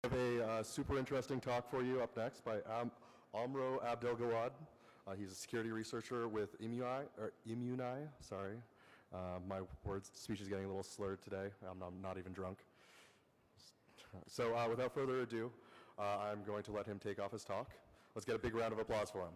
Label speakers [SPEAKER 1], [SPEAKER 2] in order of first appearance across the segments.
[SPEAKER 1] have a super interesting talk for you up next by Amro Abdelgawad. He's a security researcher with Immuni. Sorry, my speech is getting a little slurred today. I'm not even drunk. So without further ado, I'm going to let him take off his talk. Let's get a big round of applause for him.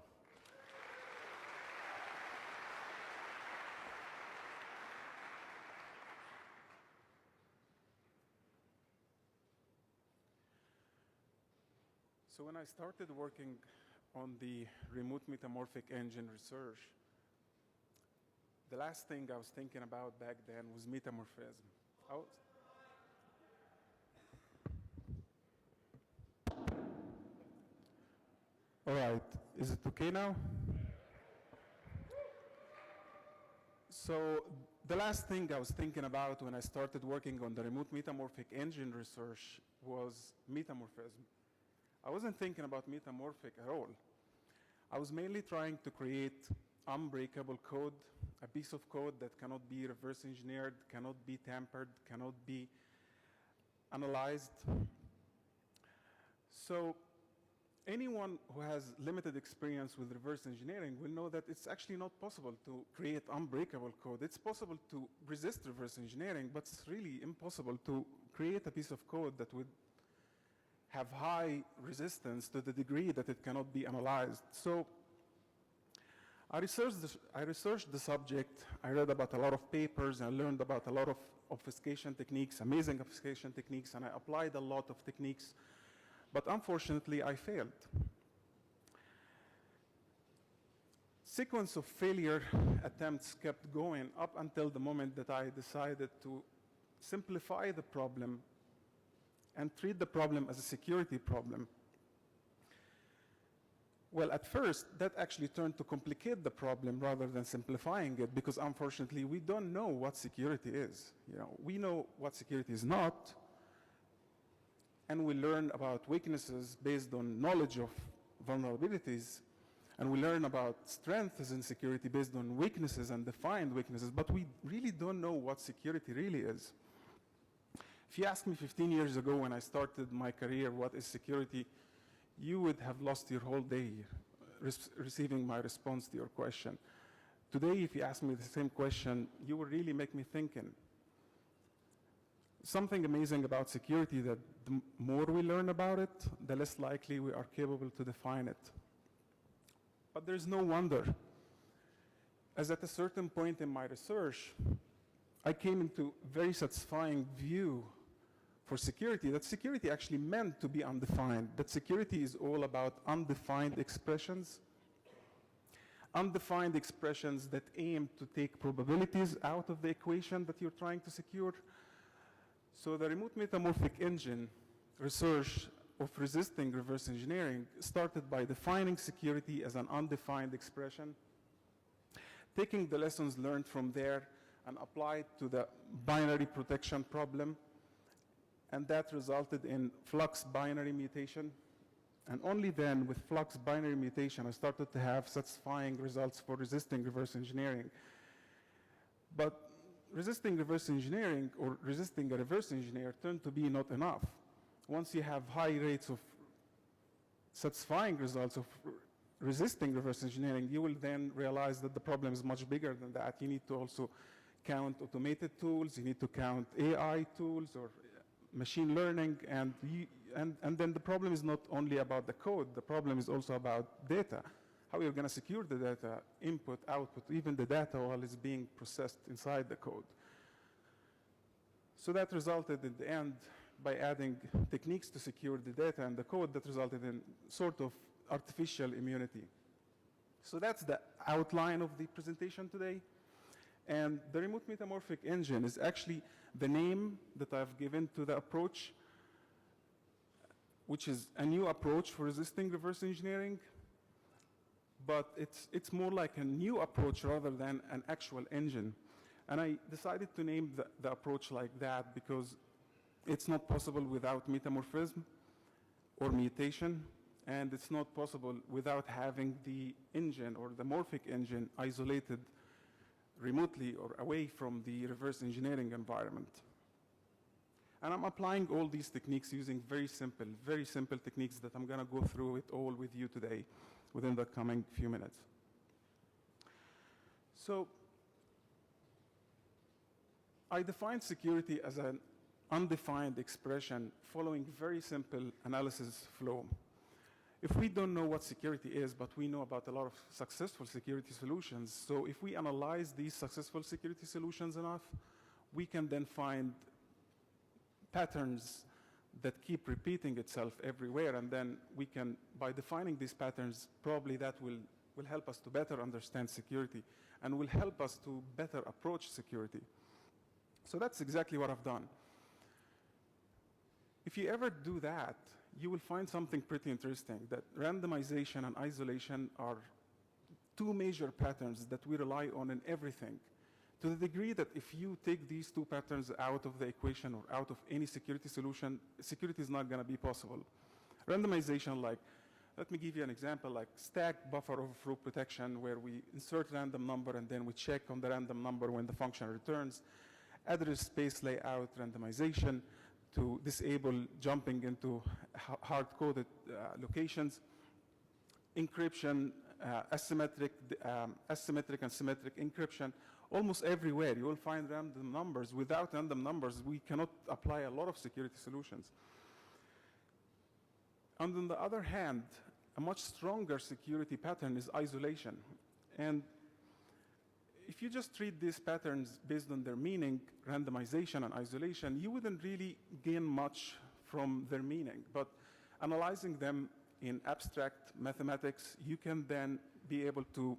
[SPEAKER 2] So when I started working on the remote metamorphic engine research, the last thing I was thinking about back then was metamorphism. All right, is it okay now? So the last thing I was thinking about when I started working on the remote metamorphic engine research was metamorphism. I wasn't thinking about metamorphic at all. I was mainly trying to create unbreakable code, a piece of code that cannot be reverse engineered, cannot be tampered, cannot be analyzed. So anyone who has limited experience with reverse engineering will know that it's actually not possible to create unbreakable code. It's possible to resist reverse engineering, but it's really impossible to create a piece of code that would have high resistance to the degree that it cannot be analyzed. So I researched the subject. I read about a lot of papers. I learned about a lot of obfuscation techniques, amazing obfuscation techniques, and I applied a lot of techniques. But unfortunately, I failed. Sequence of failure attempts kept going up until the moment that I decided to simplify the problem and treat the problem as a security problem. Well, at first, that actually turned to complicate the problem rather than simplifying it, because unfortunately, we don't know what security is. We know what security is not, and we learn about weaknesses based on knowledge of vulnerabilities, and we learn about strengths in security based on weaknesses and defined weaknesses, but we really don't know what security really is. If you asked me 15 years ago when I started my career, what is security, you would have lost your whole day receiving my response to your question. Today, if you ask me the same question, you will really make me thinking. Something amazing about security that the more we learn about it, the less likely we are capable to define it. But there's no wonder, as at a certain point in my research, I came into a very satisfying view for security, that security actually meant to be undefined, that security is all about undefined expressions that aim to take probabilities out of the equation that you're trying to secure. So the remote metamorphic engine research of resisting reverse engineering started by defining security as an undefined expression, taking the lessons learned from there and applied to the binary protection problem, and that resulted in flux binary mutation. And only then, with flux binary mutation, I started to have satisfying results for resisting reverse engineering. But resisting reverse engineering or resisting a reverse engineer turned to be not enough. Once you have high rates of satisfying results of resisting reverse engineering, you will then realize that the problem is much bigger than that. You need to also count automated tools, you need to count AI tools or machine learning, and then the problem is not only about the code, the problem is also about data. How you're going to secure the data, input, output, even the data while it's being processed inside the code. So that resulted in the end by adding techniques to secure the data and the code that resulted in sort of artificial immunity. So that's the outline of the presentation today. And the remote metamorphic engine is actually the name that I've given to the approach, which is a new approach for resisting reverse engineering. But it's more like a new approach rather than an actual engine. And I decided to name the approach like that because it's not possible without metamorphism or mutation, and it's not possible without having the engine or the morphic engine isolated remotely or away from the reverse engineering environment. And I'm applying all these techniques using very simple techniques that I'm going to go through it all with you today within the coming few minutes. So I define security as an undefined expression following very simple analysis flow. If we don't know what security is, but we know about a lot of successful security solutions, so if we analyze these successful security solutions enough, we can then find patterns that keep repeating itself everywhere, and then we can, by defining these patterns, probably that will help us to better understand security and will help us to better approach security. So that's exactly what I've done. If you ever do that, you will find something pretty interesting, that randomization and isolation are two major patterns that we rely on in everything, to the degree that if you take these two patterns out of the equation or out of any security solution, security is not going to be possible. Randomization, like, let me give you an example, like stack buffer overflow protection, where we insert random number and then we check on the random number when the function returns. Address space layout randomization to disable jumping into hard-coded locations. Encryption, asymmetric and symmetric encryption. Almost everywhere you will find random numbers. Without random numbers, we cannot apply a lot of security solutions. And on the other hand, a much stronger security pattern is isolation. And if you just treat these patterns based on their meaning, randomization and isolation, you wouldn't really gain much from their meaning. But analyzing them in abstract mathematics, you can then be able to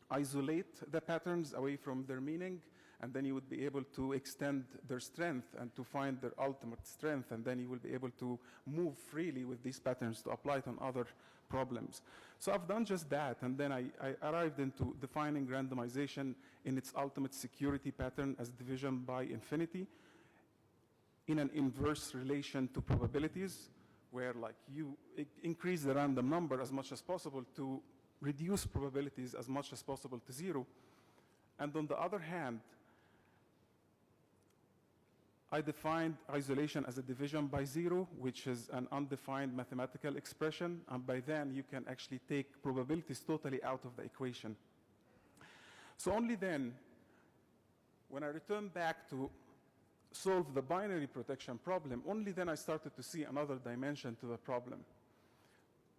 [SPEAKER 2] isolate the patterns away from their meaning, and then you would be able to extend their strength and to find their ultimate strength, and then you will be able to move freely with these patterns to apply it on other problems. So I've done just that, and then I arrived into defining randomization in its ultimate security pattern as division by infinity in an inverse relation to probabilities, where like you increase the random number as much as possible to reduce probabilities as much as possible to zero. And on the other hand, I defined isolation as a division by zero, which is an undefined mathematical expression, and by then you can actually take probabilities totally out of the equation. So only then, when I returned back to solve the binary protection problem, only then I started to see another dimension to the problem.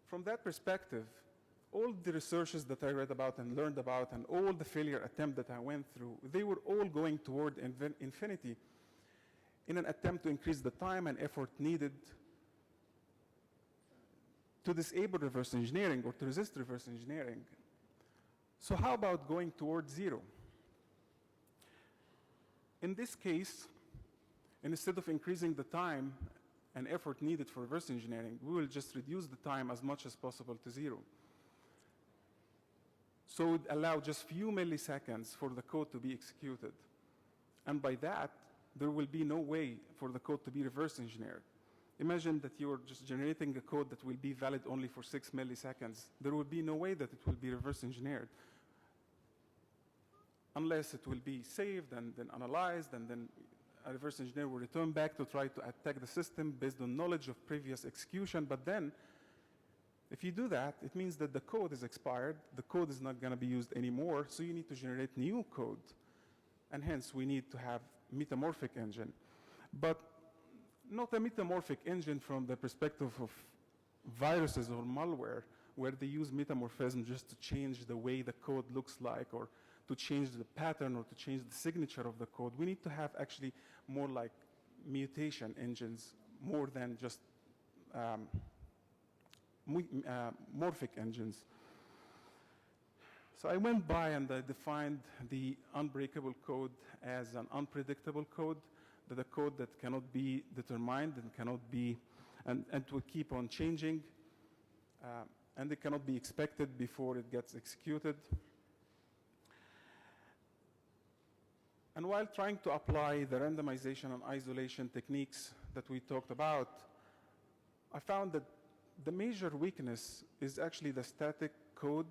[SPEAKER 2] From that perspective, all the researches that I read about and learned about and all the failure attempts that I went through, they were all going toward infinity in an attempt to increase the time and effort needed to disable reverse engineering or to resist reverse engineering. So how about going toward zero? In this case, instead of increasing the time and effort needed for reverse engineering, we will just reduce the time as much as possible to zero. So it would allow just few milliseconds for the code to be executed. And by that, there will be no way for the code to be reverse engineered. Imagine that you're just generating a code that will be valid only for 6 milliseconds. There will be no way that it will be reverse engineered, unless it will be saved and then analyzed, and then a reverse engineer will return back to try to attack the system based on knowledge of previous execution. But then, if you do that, it means that the code is expired, the code is not going to be used anymore, so you need to generate new code. And hence, we need to have Metamorphic engine. But not a metamorphic engine from the perspective of viruses or malware, where they use metamorphism just to change the way the code looks like, or to change the pattern, or to change the signature of the code. We need to have actually more like mutation engines, more than just morphic engines. So I went by and I defined the unbreakable code as an unpredictable code, that a code that cannot be determined and cannot be, and will keep on changing, and it cannot be expected before it gets executed. And while trying to apply the randomization and isolation techniques that we talked about, I found that the major weakness is actually the static code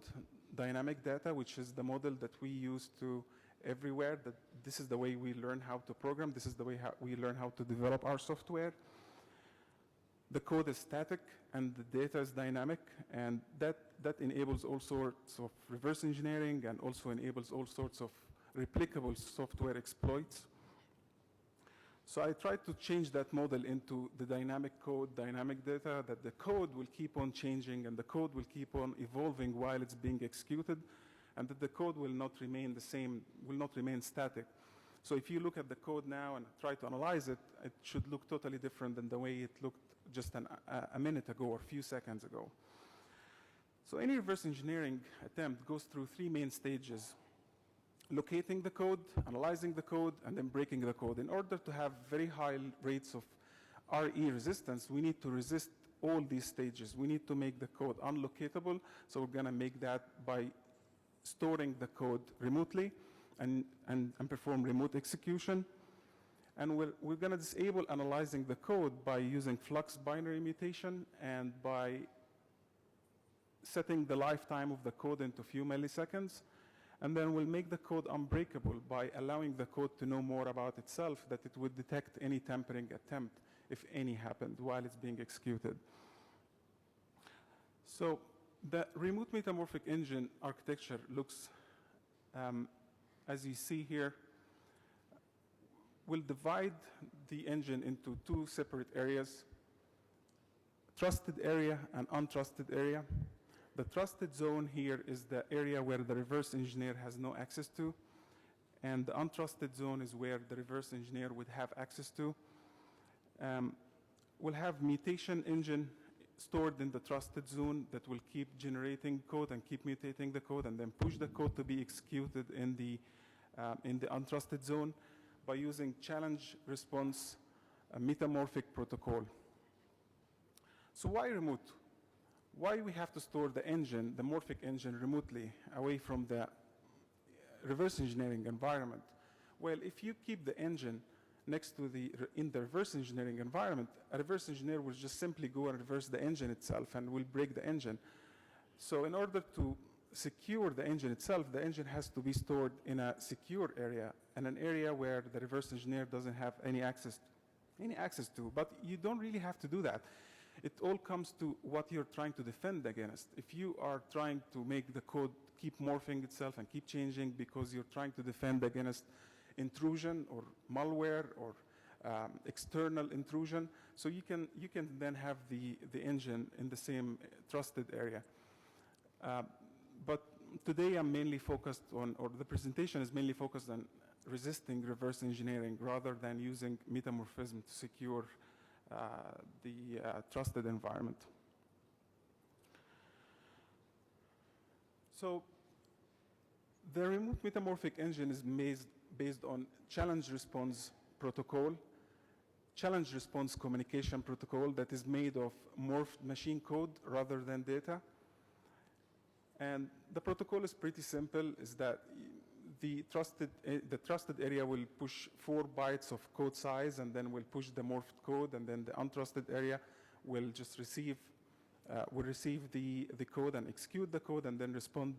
[SPEAKER 2] dynamic data, which is the model that we use to everywhere, that this is the way we learn how to program, this is the way we learn how to develop our software. The code is static and the data is dynamic, and that enables all sorts of reverse engineering and also enables all sorts of replicable software exploits. So I tried to change that model into the dynamic code, dynamic data, that the code will keep on changing and the code will keep on evolving while it's being executed, and that the code will not remain the same, will not remain static. So if you look at the code now and try to analyze it, it should look totally different than the way it looked just a minute ago or a few seconds ago. So any reverse engineering attempt goes through three main stages: locating the code, analyzing the code, and then breaking the code. In order to have very high rates of RE resistance, we need to resist all these stages. We need to make the code unlocatable, so we're going to make that by storing the code remotely and perform remote execution. And we're going to disable analyzing the code by using flux binary mutation and by setting the lifetime of the code into a few milliseconds. And then we'll make the code unbreakable by allowing the code to know more about itself, that it would detect any tampering attempt, if any happened, while it's being executed. So the remote metamorphic engine architecture looks, as you see here, we'll divide the engine into two separate areas: trusted area and untrusted area. The trusted zone here is the area where the reverse engineer has no access to, and the untrusted zone is where the reverse engineer would have access to. We'll have mutation engine stored in the trusted zone that will keep generating code and keep mutating the code and then push the code to be executed in the untrusted zone by using challenge response metamorphic protocol. So why remote? Why we have to store the engine, the morphic engine, remotely away from the reverse engineering environment? Well, if you keep the engine next to in the reverse engineering environment, a reverse engineer will just simply go and reverse the engine itself and will break the engine. So in order to secure the engine itself, the engine has to be stored in a secure area, and an area where the reverse engineer doesn't have any access to. But you don't really have to do that. It all comes to what you're trying to defend against. If you are trying to make the code keep morphing itself and keep changing because you're trying to defend against intrusion or malware or external intrusion, so you can then have the engine in the same trusted area. But today I'm mainly focused on, or the presentation is mainly focused on resisting reverse engineering rather than using metamorphism to secure the trusted environment. So the remote metamorphic engine is based on challenge response protocol, challenge response communication protocol that is made of morphed machine code rather than data. And the protocol is pretty simple, is that the trusted area will push 4 bytes of code size and then will push the morphed code, and then the untrusted area will just receive the code and execute the code and then respond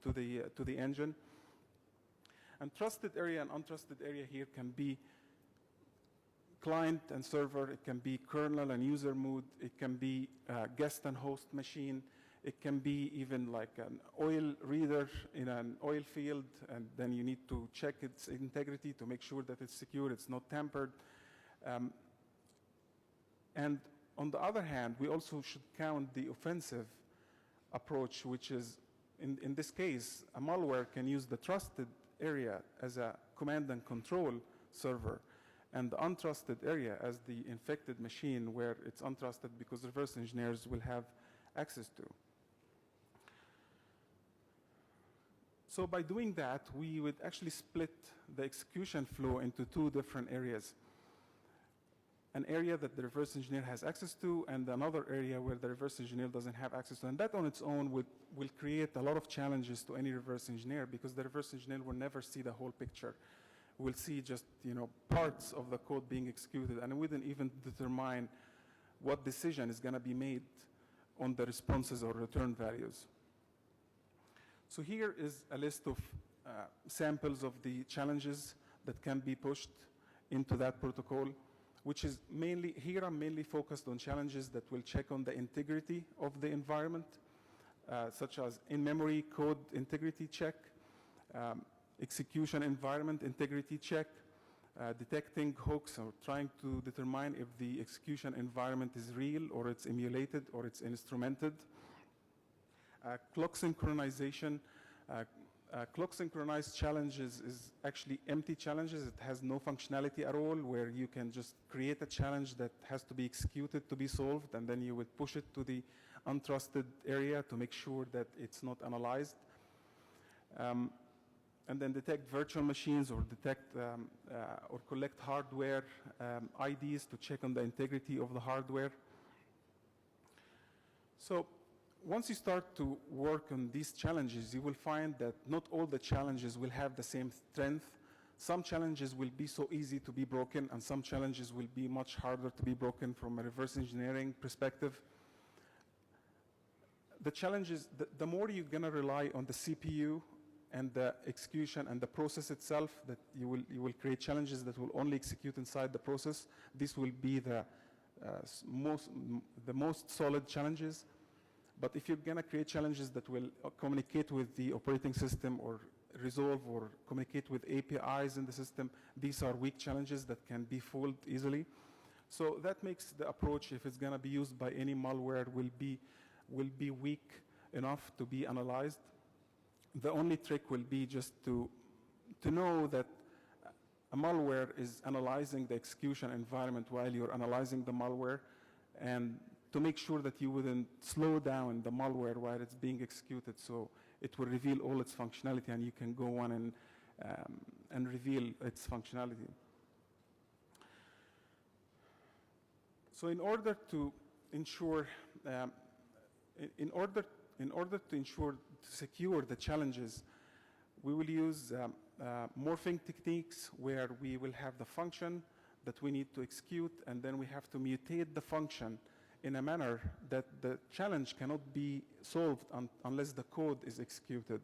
[SPEAKER 2] to the engine. And trusted area and untrusted area here can be client and server, it can be kernel and user mode, it can be guest and host machine, it can be even like an oil reader in an oil field, and then you need to check its integrity to make sure that it's secure, it's not tampered. And on the other hand, we also should count the offensive approach, which is, in this case, a malware can use the trusted area as a command and control server, and the untrusted area as the infected machine where it's untrusted because reverse engineers will have access to. So by doing that, we would actually split the execution flow into 2 different areas. An area that the reverse engineer has access to, and another area where the reverse engineer doesn't have access to. And that on its own will create a lot of challenges to any reverse engineer, because the reverse engineer will never see the whole picture. We'll see just parts of the code being executed, and it wouldn't even determine what decision is going to be made on the responses or return values. So here is a list of samples of the challenges that can be pushed into that protocol, which is mainly, here I'm mainly focused on challenges that will check on the integrity of the environment, such as in-memory code integrity check, execution environment integrity check, detecting hooks or trying to determine if the execution environment is real or it's emulated or it's instrumented. Clock synchronization. Clock synchronized challenges is actually empty challenges. It has no functionality at all, where you can just create a challenge that has to be executed to be solved, and then you would push it to the untrusted area to make sure that it's not analyzed. And then detect virtual machines or detect or collect hardware IDs to check on the integrity of the hardware. So once you start to work on these challenges, you will find that not all the challenges will have the same strength. Some challenges will be so easy to be broken, and some challenges will be much harder to be broken from a reverse engineering perspective. The challenges, the more you're going to rely on the CPU and the execution and the process itself, that you will create challenges that will only execute inside the process. This will be the most solid challenges. But if you're going to create challenges that will communicate with the operating system or resolve or communicate with APIs in the system, these are weak challenges that can be fooled easily. So that makes the approach, if it's going to be used by any malware, will be weak enough to be analyzed. The only trick will be just to know that a malware is analyzing the execution environment while you're analyzing the malware, and to make sure that you wouldn't slow down the malware while it's being executed, so it will reveal all its functionality and you can go on and reveal its functionality. So in order to ensure to secure the challenges, we will use morphing techniques, where we will have the function that we need to execute, and then we have to mutate the function in a manner that the challenge cannot be solved unless the code is executed.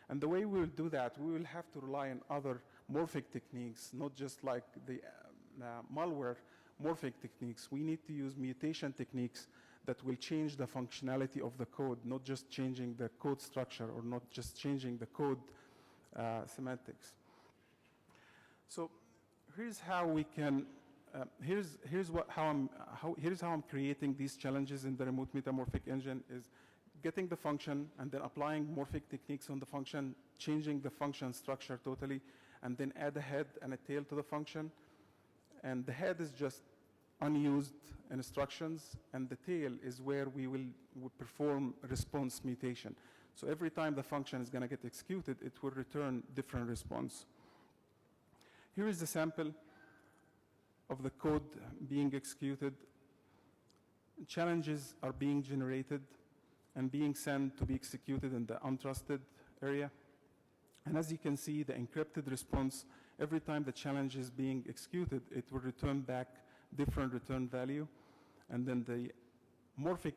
[SPEAKER 2] And the way we will do that, we will have to rely on other morphic techniques, not just like the malware morphic techniques. We need to use mutation techniques that will change the functionality of the code, not just changing the code structure or not just changing the code semantics. So here's how we can, here's how I'm creating these challenges in the remote metamorphic engine, is getting the function and then applying morphic techniques on the function, changing the function structure totally, and then add a head and a tail to the function. And the head is just unused instructions, and the tail is where we will perform response mutation. So every time the function is going to get executed, it will return different response. Here is the sample of the code being executed. Challenges are being generated and being sent to be executed in the untrusted area. And as you can see, the encrypted response, every time the challenge is being executed, it will return back different return value. And then the morphing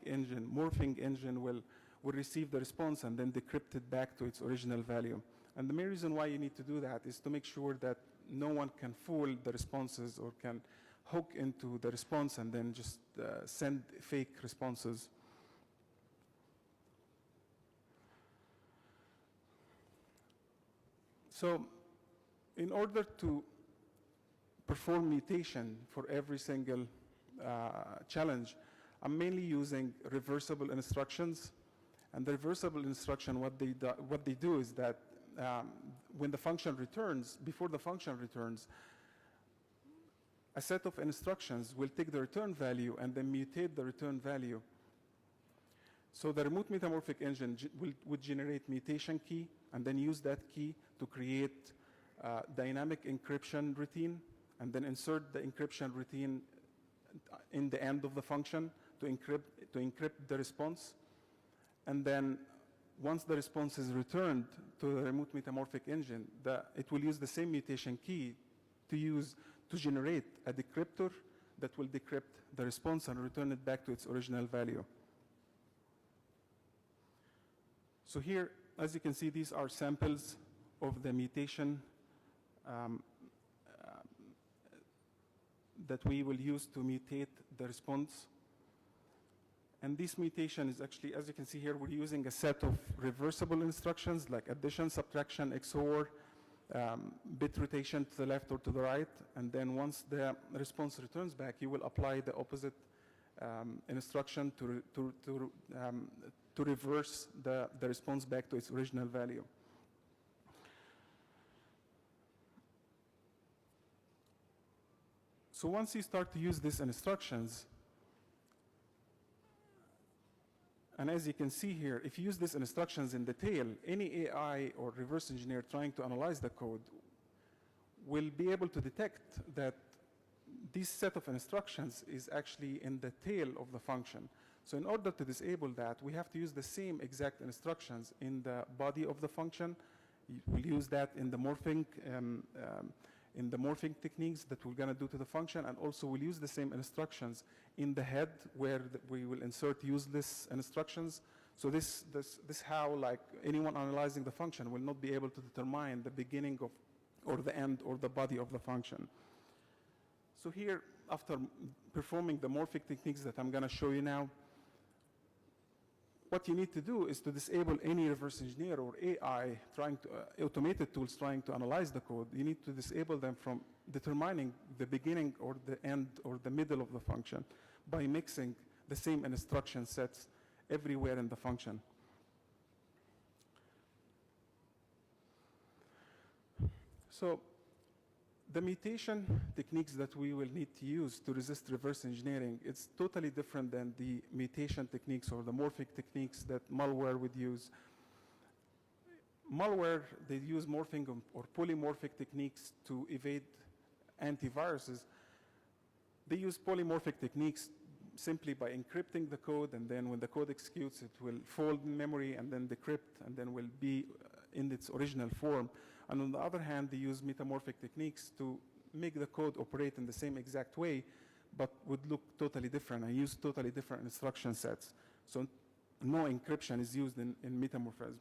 [SPEAKER 2] engine will receive the response and then decrypt it back to its original value. And the main reason why you need to do that is to make sure that no one can fool the responses or can hook into the response and then just send fake responses. So in order to perform mutation for every single challenge, I'm mainly using reversible instructions. And the reversible instruction, what they do is that when the function returns, before the function returns, a set of instructions will take the return value and then mutate the return value. So the remote metamorphic engine would generate mutation key and then use that key to create dynamic encryption routine, and then insert the encryption routine in the end of the function to encrypt the response. And then once the response is returned to the remote metamorphic engine, it will use the same mutation key to generate a decryptor that will decrypt the response and return it back to its original value. So here, as you can see, these are samples of the mutation that we will use to mutate the response. And this mutation is actually, as you can see here, we're using a set of reversible instructions like addition, subtraction, XOR, bit rotation to the left or to the right. And then once the response returns back, you will apply the opposite instruction to reverse the response back to its original value. So once you start to use these instructions, and as you can see here, if you use these instructions in the tail, any AI or reverse engineer trying to analyze the code will be able to detect that this set of instructions is actually in the tail of the function. So in order to disable that, we have to use the same exact instructions in the body of the function. We'll use that in the morphing techniques that we're going to do to the function, and also we'll use the same instructions in the head where we will insert useless instructions. So this how, like, anyone analyzing the function will not be able to determine the beginning of or the end or the body of the function. So here, after performing the morphic techniques that I'm going to show you now, what you need to do is to disable any reverse engineer or AI automated tools trying to analyze the code. You need to disable them from determining the beginning or the end or the middle of the function by mixing the same instruction sets everywhere in the function. So the mutation techniques that we will need to use to resist reverse engineering, it's totally different than the mutation techniques or the morphic techniques that malware would use. Malware, they use morphing or polymorphic techniques to evade antiviruses. They use polymorphic techniques simply by encrypting the code, and then when the code executes, it will fold in memory and then decrypt and then will be in its original form. And on the other hand, they use metamorphic techniques to make the code operate in the same exact way, but would look totally different and use totally different instruction sets. So no encryption is used in metamorphism.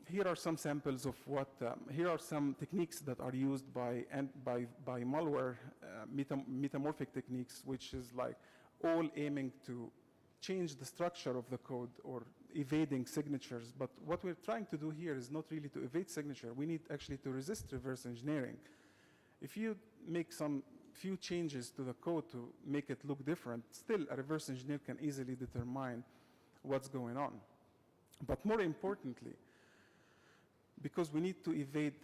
[SPEAKER 2] Here are some samples of what, here are some techniques that are used by malware, metamorphic techniques, which is like all aiming to change the structure of the code or evading signatures. But what we're trying to do here is not really to evade signature. We need actually to resist reverse engineering. If you make some few changes to the code to make it look different, still a reverse engineer can easily determine what's going on. But more importantly, because we need to evade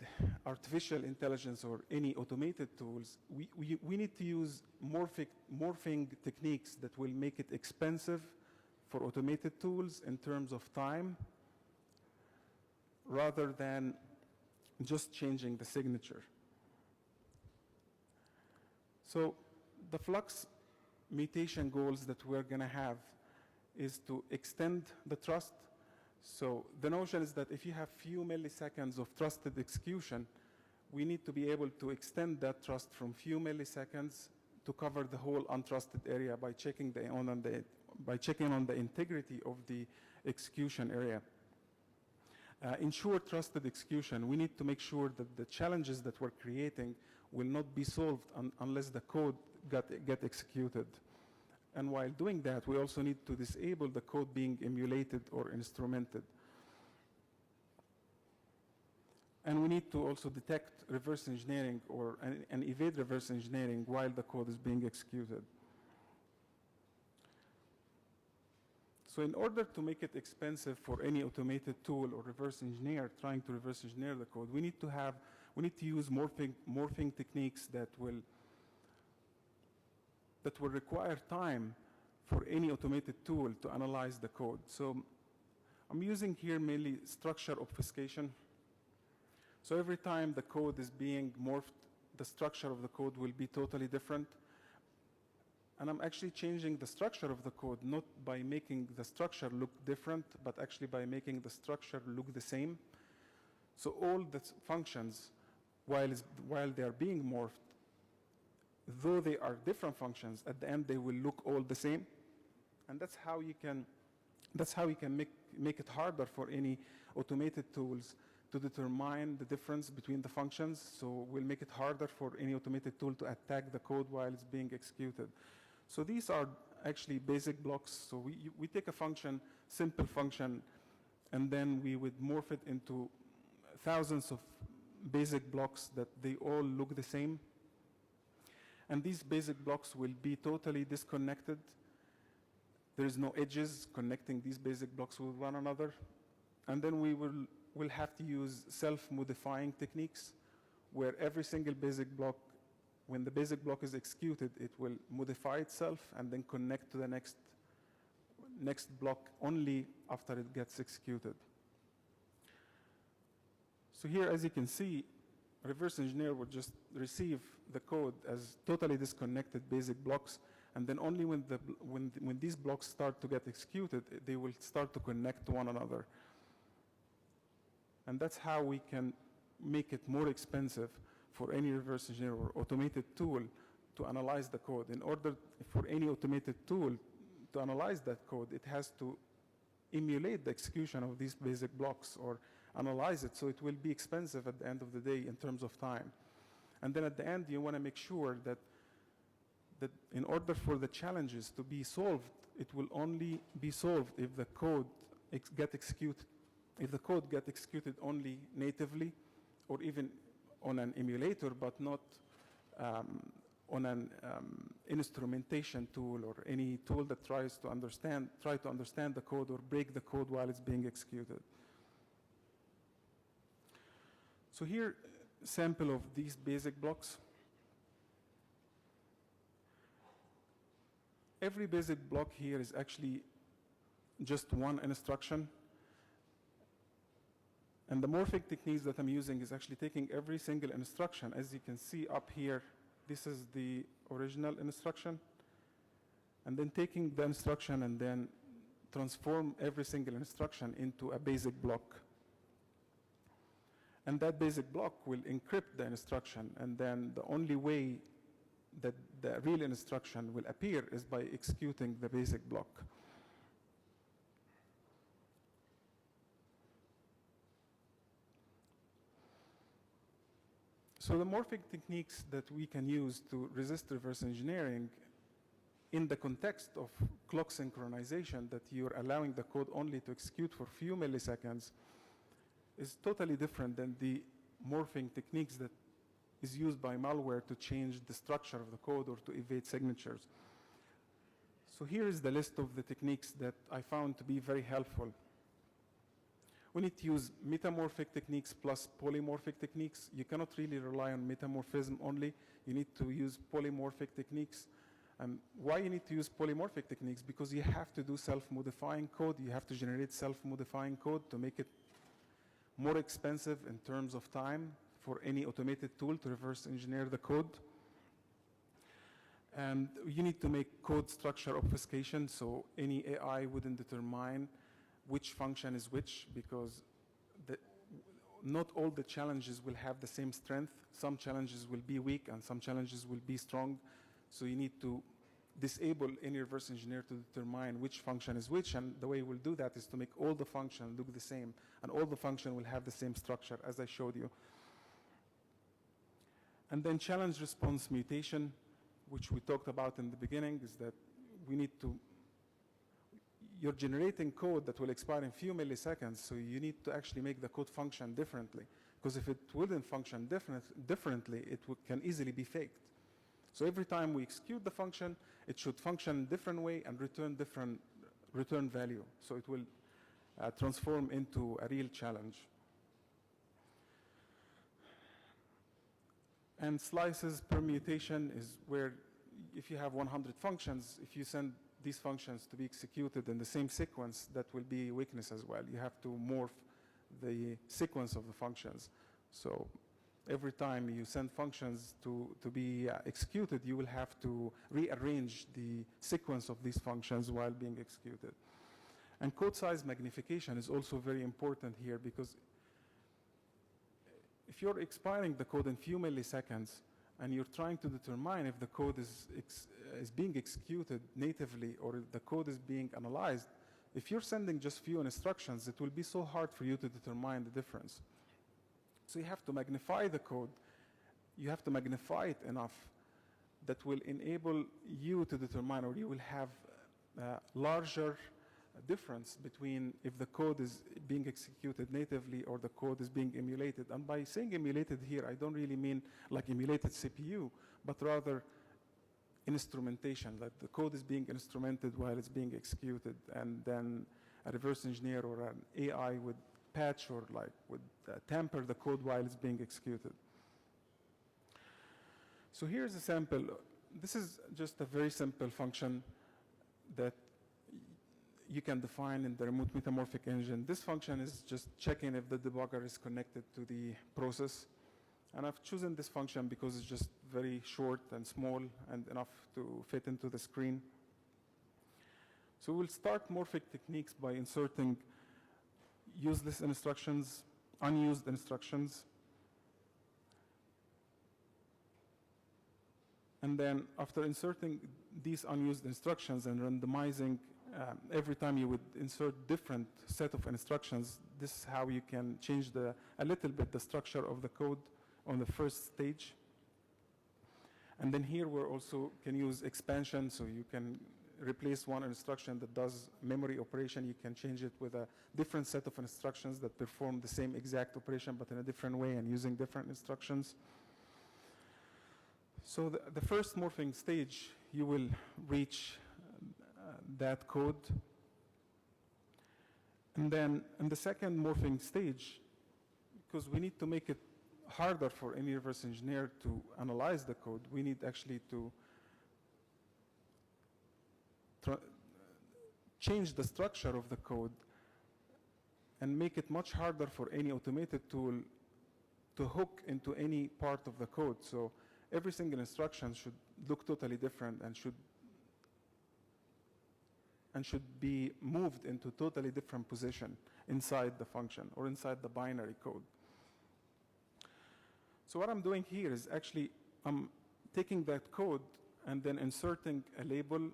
[SPEAKER 2] artificial intelligence or any automated tools, we need to use morphing techniques that will make it expensive for automated tools in terms of time, rather than just changing the signature. So the flux mutation goals that we're going to have is to extend the trust. So the notion is that if you have few milliseconds of trusted execution, we need to be able to extend that trust from few milliseconds to cover the whole untrusted area by checking on the integrity of the execution area. Ensure trusted execution. We need to make sure that the challenges that we're creating will not be solved unless the code get executed. And while doing that, we also need to disable the code being emulated or instrumented. And we need to also detect reverse engineering and evade reverse engineering while the code is being executed. So in order to make it expensive for any automated tool or reverse engineer trying to reverse engineer the code, we need to use morphing techniques that will require time for any automated tool to analyze the code. So I'm using here mainly structure obfuscation. So every time the code is being morphed, the structure of the code will be totally different. And I'm actually changing the structure of the code, not by making the structure look different, but actually by making the structure look the same. So all the functions, while they are being morphed, though they are different functions, at the end they will look all the same. And that's how you can make it harder for any automated tools to determine the difference between the functions, so we'll make it harder for any automated tool to attack the code while it's being executed. So these are actually basic blocks. So we take a function, simple function, and then we would morph it into thousands of basic blocks that they all look the same. And these basic blocks will be totally disconnected. There is no edges connecting these basic blocks with one another. And then we'll have to use self-modifying techniques where every single basic block, when the basic block is executed, it will modify itself and then connect to the next block only after it gets executed. So here, as you can see, a reverse engineer would just receive the code as totally disconnected basic blocks, and then only when these blocks start to get executed, they will start to connect to one another. And that's how we can make it more expensive for any reverse engineer or automated tool to analyze the code. In order for any automated tool to analyze that code, it has to emulate the execution of these basic blocks or analyze it, so it will be expensive at the end of the day in terms of time. And then at the end, you want to make sure that in order for the challenges to be solved, it will only be solved if the code gets executed only natively or even on an emulator, but not on an instrumentation tool or any tool that tries to understand the code or break the code while it's being executed. So here, sample of these basic blocks. Every basic block here is actually just one instruction. And the morphic techniques that I'm using is actually taking every single instruction. As you can see up here, this is the original instruction. And then taking the instruction and then transform every single instruction into a basic block. And that basic block will encrypt the instruction, and then the only way that the real instruction will appear is by executing the basic block. So the morphic techniques that we can use to resist reverse engineering in the context of clock synchronization, that you're allowing the code only to execute for a few milliseconds, is totally different than the morphing techniques that is used by malware to change the structure of the code or to evade signatures. So here is the list of the techniques that I found to be very helpful. We need to use metamorphic techniques plus polymorphic techniques. You cannot really rely on metamorphism only. You need to use polymorphic techniques. Why you need to use polymorphic techniques? Because you have to do self-modifying code. You have to generate self-modifying code to make it more expensive in terms of time for any automated tool to reverse engineer the code. And you need to make code structure obfuscation, so any AI wouldn't determine which function is which, because not all the challenges will have the same strength. Some challenges will be weak and some challenges will be strong. So you need to disable any reverse engineer to determine which function is which, and the way we'll do that is to make all the functions look the same, and all the functions will have the same structure as I showed you. And then challenge response mutation, which we talked about in the beginning, is that we need to, you're generating code that will expire in few milliseconds, so you need to actually make the code function differently. Because if it wouldn't function differently, it can easily be faked. So every time we execute the function, it should function a different way and return different return value. So it will transform into a real challenge. And slices permutation is where if you have 100 functions, if you send these functions to be executed in the same sequence, that will be a weakness as well. You have to morph the sequence of the functions. So every time you send functions to be executed, you will have to rearrange the sequence of these functions while being executed. And code size magnification is also very important here, because if you're expiring the code in few milliseconds and you're trying to determine if the code is being executed natively or if the code is being analyzed, if you're sending just few instructions, it will be so hard for you to determine the difference. So you have to magnify the code. You have to magnify it enough that will enable you to determine, or you will have a larger difference between if the code is being executed natively or the code is being emulated. And by saying emulated here, I don't really mean like emulated CPU, but rather instrumentation, like the code is being instrumented while it's being executed, and then a reverse engineer or an AI would patch or would tamper the code while it's being executed. So here's a sample. This is just a very simple function that you can define in the remote metamorphic engine. This function is just checking if the debugger is connected to the process. And I've chosen this function because it's just very short and small and enough to fit into the screen. So we'll start morphic techniques by inserting useless instructions, unused instructions. And then after inserting these unused instructions and randomizing every time you would insert different set of instructions, this is how you can change a little bit the structure of the code on the first stage. And then here we're also can use expansion, so you can replace one instruction that does memory operation. You can change it with a different set of instructions that perform the same exact operation but in a different way and using different instructions. So the first morphing stage, you will reach that code. And then in the second morphing stage, because we need to make it harder for any reverse engineer to analyze the code, we need actually to change the structure of the code and make it much harder for any automated tool to hook into any part of the code. So every single instruction should look totally different and should be moved into totally different position inside the function or inside the binary code. So what I'm doing here is actually I'm taking that code and then inserting a label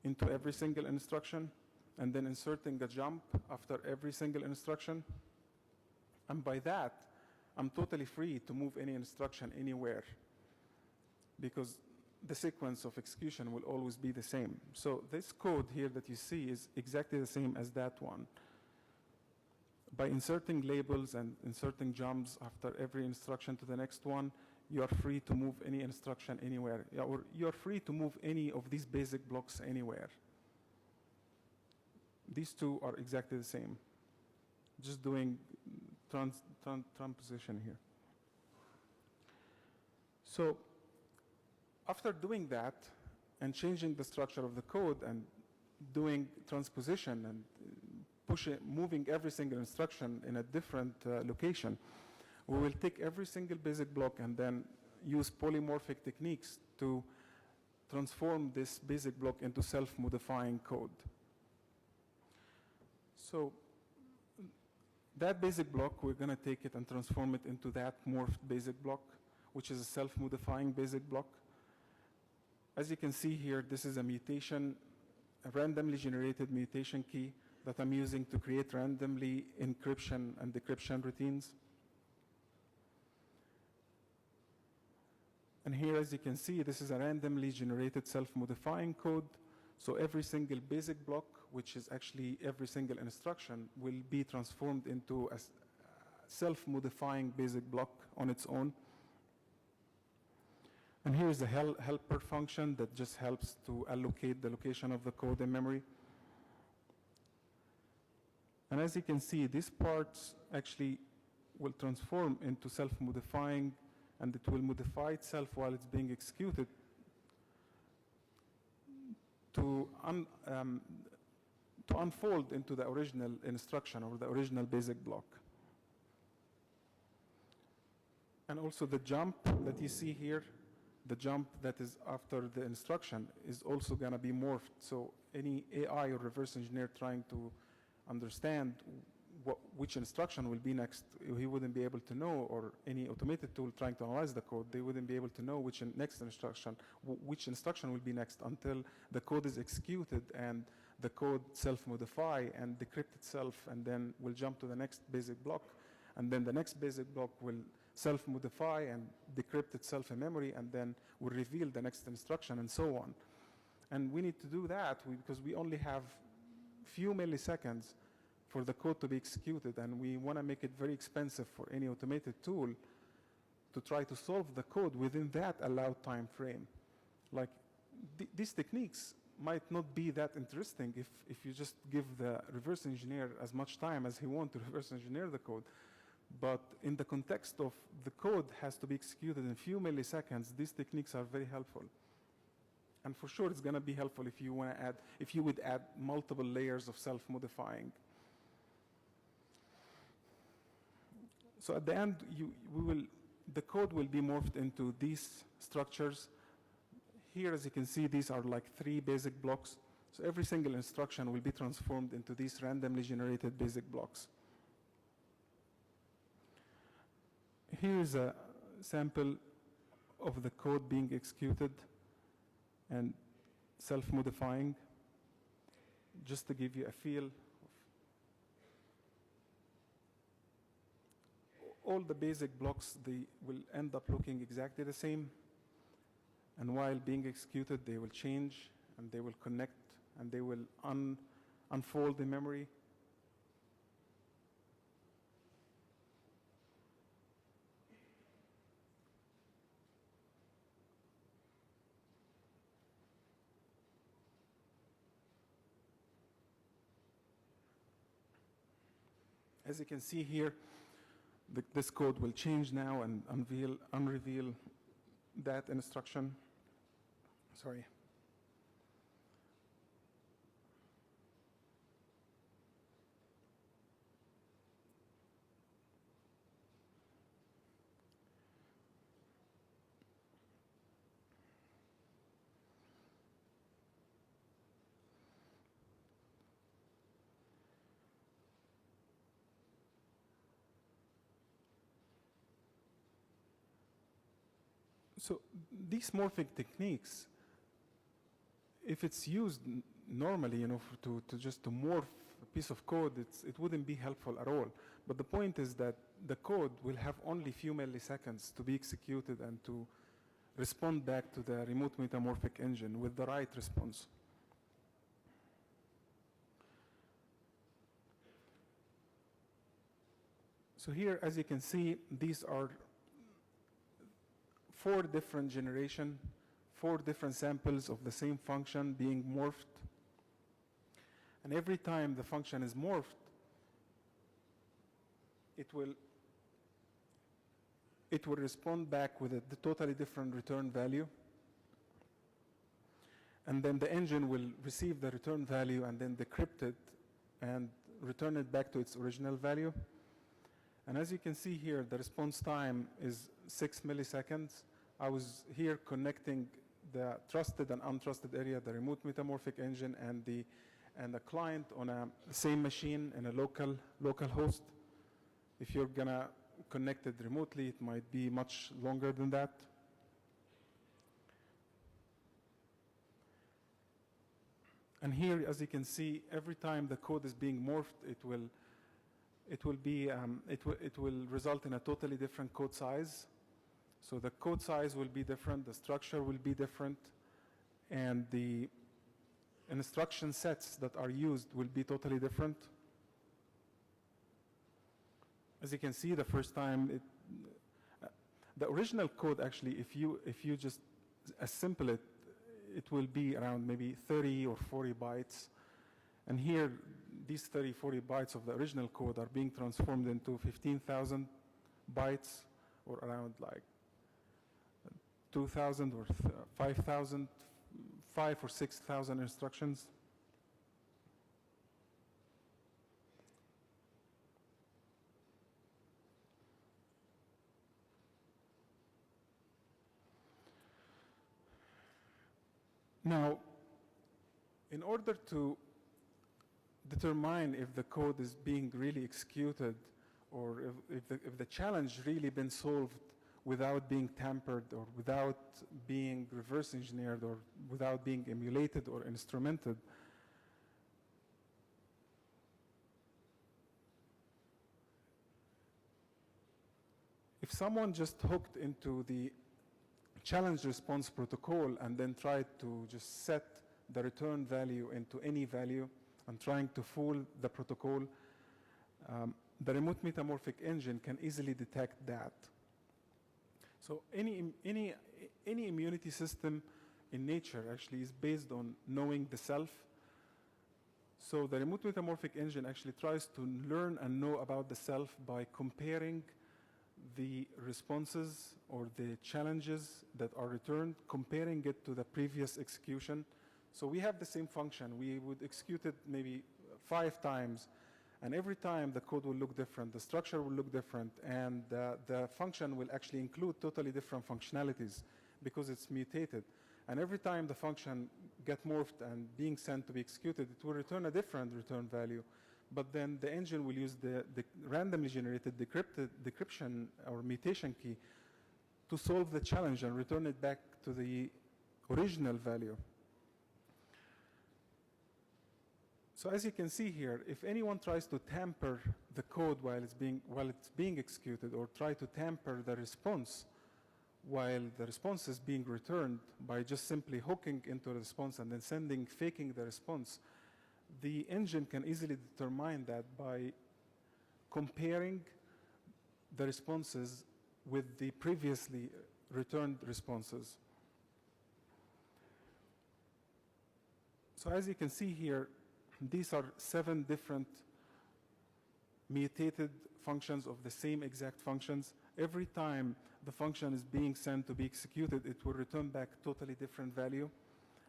[SPEAKER 2] into every single instruction and then inserting a jump after every single instruction. And by that, I'm totally free to move any instruction anywhere because the sequence of execution will always be the same. So this code here that you see is exactly the same as that one. By inserting labels and inserting jumps after every instruction to the next one, you are free to move any instruction anywhere, or you are free to move any of these basic blocks anywhere. These two are exactly the same. Just doing transposition here. So after doing that and changing the structure of the code and doing transposition and moving every single instruction in a different location, we will take every single basic block and then use polymorphic techniques to transform this basic block into self-modifying code. So that basic block, we're going to take it and transform it into that morphed basic block, which is a self-modifying basic block. As you can see here, this is a mutation, a randomly generated mutation key that I'm using to create randomly encryption and decryption routines. And here, as you can see, this is a randomly generated self-modifying code. So every single basic block, which is actually every single instruction, will be transformed into a self-modifying basic block on its own. And here is the helper function that just helps to allocate the location of the code in memory. And as you can see, these parts actually will transform into self-modifying, and it will modify itself while it's being executed to unfold into the original instruction or the original basic block. And also the jump that you see here, the jump that is after the instruction is also going to be morphed. So any AI or reverse engineer trying to understand which instruction will be next, he wouldn't be able to know, or any automated tool trying to analyze the code, they wouldn't be able to know which instruction will be next until the code is executed and the code self-modify and decrypt itself, and then will jump to the next basic block. and then the next basic block will self-modify and decrypt itself in memory, and then will reveal the next instruction, and so on. And we need to do that because we only have few milliseconds for the code to be executed, and we want to make it very expensive for any automated tool to try to solve the code within that allowed time frame. Like, these techniques might not be that interesting if you just give the reverse engineer as much time as he wants to reverse engineer the code. But in the context of the code has to be executed in a few milliseconds, these techniques are very helpful. And for sure, it's going to be helpful if you want to add, if you would add multiple layers of self-modifying. So at the end, the code will be morphed into these structures. Here, as you can see, these are like 3 basic blocks. So every single instruction will be transformed into these randomly generated basic blocks. Here is a sample of the code being executed and self-modifying, just to give you a feel of all the basic blocks. They will end up looking exactly the same, and while being executed, they will change, and they will connect, and they will unfold in memory. As you can see here, this code will change now and unreveal that instruction. Sorry. So these morphing techniques, if it's used normally, to morph a piece of code, it wouldn't be helpful at all. But the point is that the code will have only few milliseconds to be executed and to respond back to the remote metamorphic engine with the right response. So here, as you can see, these are 4 different generations, 4 different samples of the same function being morphed. And every time the function is morphed, it will respond back with a totally different return value. And then the engine will receive the return value and then decrypt it and return it back to its original value. And as you can see here, the response time is 6 milliseconds. I was here connecting the trusted and untrusted area, the remote metamorphic engine and the client on a same machine in a local host. If you're gonna connect it remotely, it might be much longer than that. And here, as you can see, every time the code is being morphed, it will result in a totally different code size. So the code size will be different, the structure will be different, and the instruction sets that are used will be totally different. As you can see, the first time, the original code actually, if you just assemble it, it will be around maybe 30 or 40 bytes. And here, these 30, 40 bytes of the original code are being transformed into 15,000 bytes, or around like 2,000 or 5,000, 5 or 6,000 instructions. Now, in order to determine if the code is being really executed or if the challenge really been solved without being tampered or without being reverse engineered or without being emulated or instrumented, if someone just hooked into the challenge response protocol and then tried to just set the return value into any value and trying to fool the protocol, the remote metamorphic engine can easily detect that. So any immunity system in nature actually is based on knowing the self. So the remote metamorphic engine actually tries to learn and know about the self by comparing the responses or the challenges that are returned, comparing it to the previous execution. So we have the same function. We would execute it maybe 5 times, and every time the code will look different, the structure will look different, and the function will actually include totally different functionalities because it's mutated. And every time the function gets morphed and being sent to be executed, it will return a different return value. But then the engine will use the randomly generated decryption or mutation key to solve the challenge and return it back to the original value. So as you can see here, if anyone tries to tamper the code while it's being executed, or try to tamper the response while the response is being returned by just simply hooking into the response and then faking the response, the engine can easily determine that by comparing the responses with the previously returned responses. So as you can see here, these are 7 different mutated functions of the same exact functions. Every time the function is being sent to be executed, it will return back totally different value.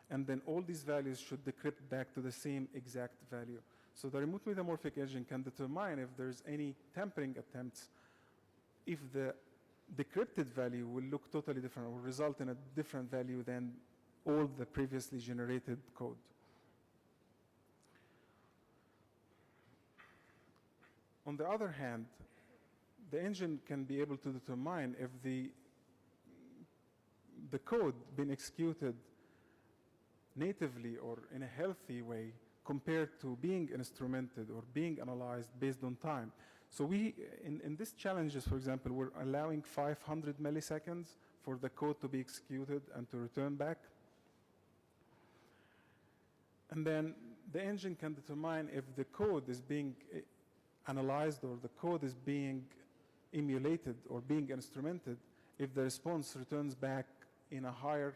[SPEAKER 2] And then all these values should decrypt back to the same exact value. So the remote metamorphic engine can determine if there's any tampering attempts, if the decrypted value will look totally different or result in a different value than all the previously generated code. On the other hand, the engine can be able to determine if the code being executed natively or in a healthy way compared to being instrumented or being analyzed based on time. So we, in these challenges, for example, we're allowing 500 milliseconds for the code to be executed and to return back. And then the engine can determine if the code is being analyzed or the code is being emulated or being instrumented if the response returns back in a higher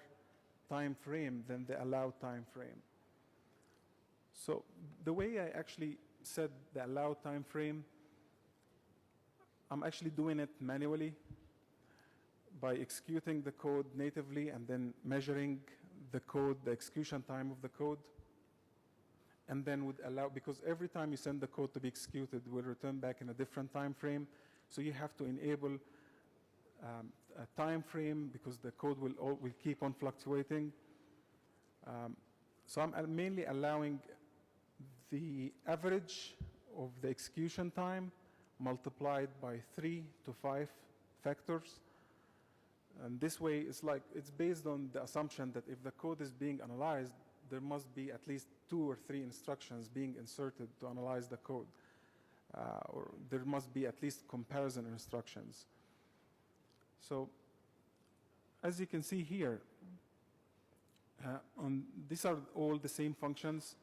[SPEAKER 2] time frame than the allowed time frame. So the way I actually set the allowed time frame, I'm actually doing it manually by executing the code natively and then measuring the code, the execution time of the code, and then would allow, because every time you send the code to be executed, it will return back in a different time frame. So you have to enable a time frame because the code will keep on fluctuating. So I'm mainly allowing the average of the execution time multiplied by 3 to 5 factors. And this way, it's based on the assumption that if the code is being analyzed, there must be at least 2 or 3 instructions being inserted to analyze the code. Or there must be at least comparison instructions. So as you can see here, these are all the same functions.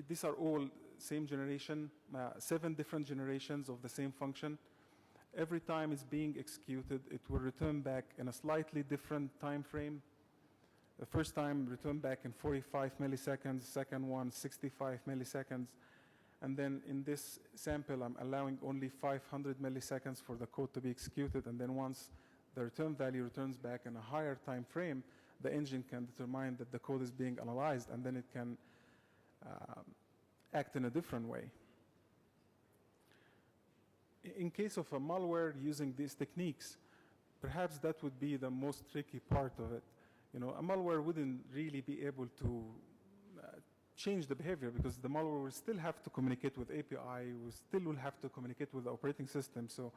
[SPEAKER 2] These are all same generation, 7 different generations of the same function. Every time it's being executed, it will return back in a slightly different time frame. The first time return back in 45 milliseconds, second one 65 milliseconds. And then in this sample, I'm allowing only 500 milliseconds for the code to be executed. And then once the return value returns back in a higher time frame, the engine can determine that the code is being analyzed, and then it can act in a different way. In case of a malware using these techniques, perhaps that would be the most tricky part of it. You know, a malware wouldn't really be able to change the behavior because the malware will still have to communicate with API, will have to communicate with the operating system. So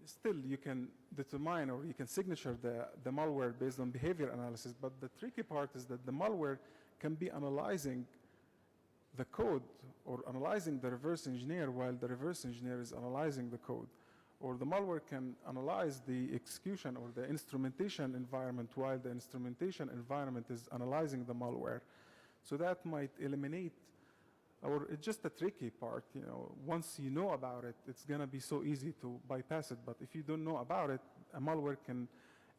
[SPEAKER 2] still you can determine or you can signature the malware based on behavior analysis, but the tricky part is that the malware can be analyzing the code or analyzing the reverse engineer while the reverse engineer is analyzing the code. or the malware can analyze the execution or the instrumentation environment while the instrumentation environment is analyzing the malware. So that might eliminate, or it's just a tricky part, you know. Once you know about it, it's going to be so easy to bypass it. But if you don't know about it, a malware can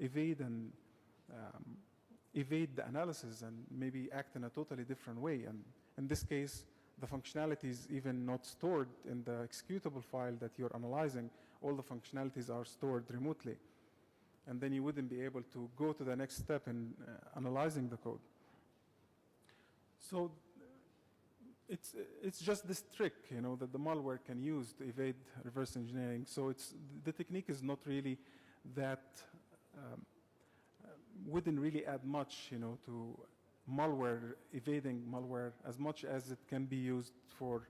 [SPEAKER 2] evade the analysis and maybe act in a totally different way. And in this case, the functionality is even not stored in the executable file that you're analyzing. All the functionalities are stored remotely. And then you wouldn't be able to go to the next step in analyzing the code. So it's just this trick, you know, that the malware can use to evade reverse engineering. So the technique is not really that, wouldn't really add much, you know, to malware, evading malware, as much as it can be used for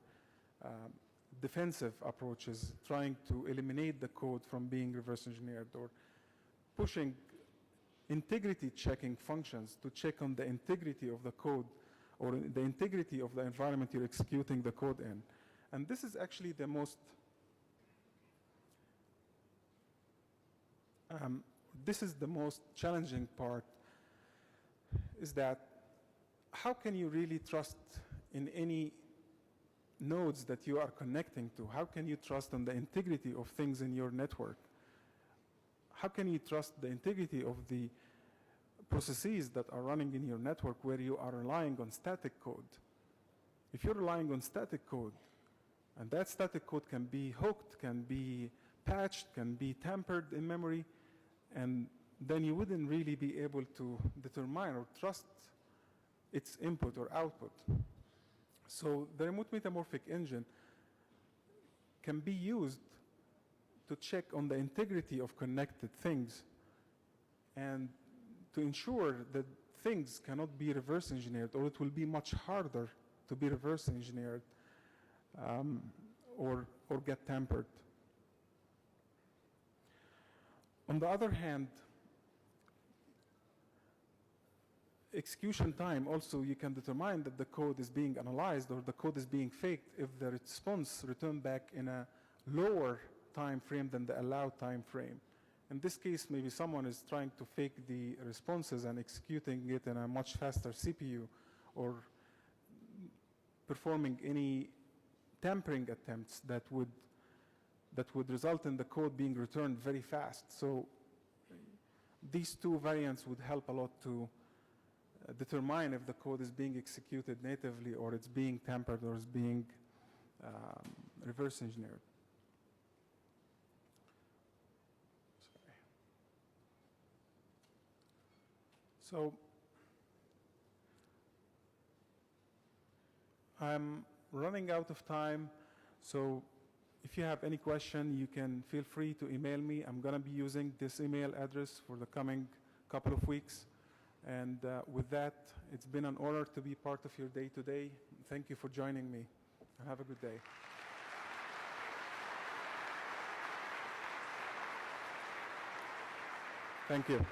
[SPEAKER 2] defensive approaches, trying to eliminate the code from being reverse engineered, or pushing integrity checking functions to check on the integrity of the code or the integrity of the environment you're executing the code in. And this is actually the most challenging part, is that how can you really trust in any nodes that you are connecting to? How can you trust on the integrity of things in your network? How can you trust the integrity of the processes that are running in your network where you are relying on static code? If you're relying on static code, and that static code can be hooked, can be patched, can be tampered in memory, and then you wouldn't really be able to determine or trust its input or output. So the remote metamorphic engine can be used to check on the integrity of connected things and to ensure that things cannot be reverse engineered, or it will be much harder to be reverse engineered or get tampered. On the other hand, execution time also, you can determine that the code is being analyzed or the code is being faked if the response returned back in a lower time frame than the allowed time frame. In this case, maybe someone is trying to fake the responses and executing it in a much faster CPU, or performing any tampering attempts that would result in the code being returned very fast. So these two variants would help a lot to determine if the code is being executed natively, or it's being tampered, or is being reverse engineered. So I'm running out of time, so if you have any question, you can feel free to email me. I'm going to be using this email address for the coming couple of weeks. And with that, it's been an honor to be part of your day today. Thank you for joining me. Have a good day. Thank you.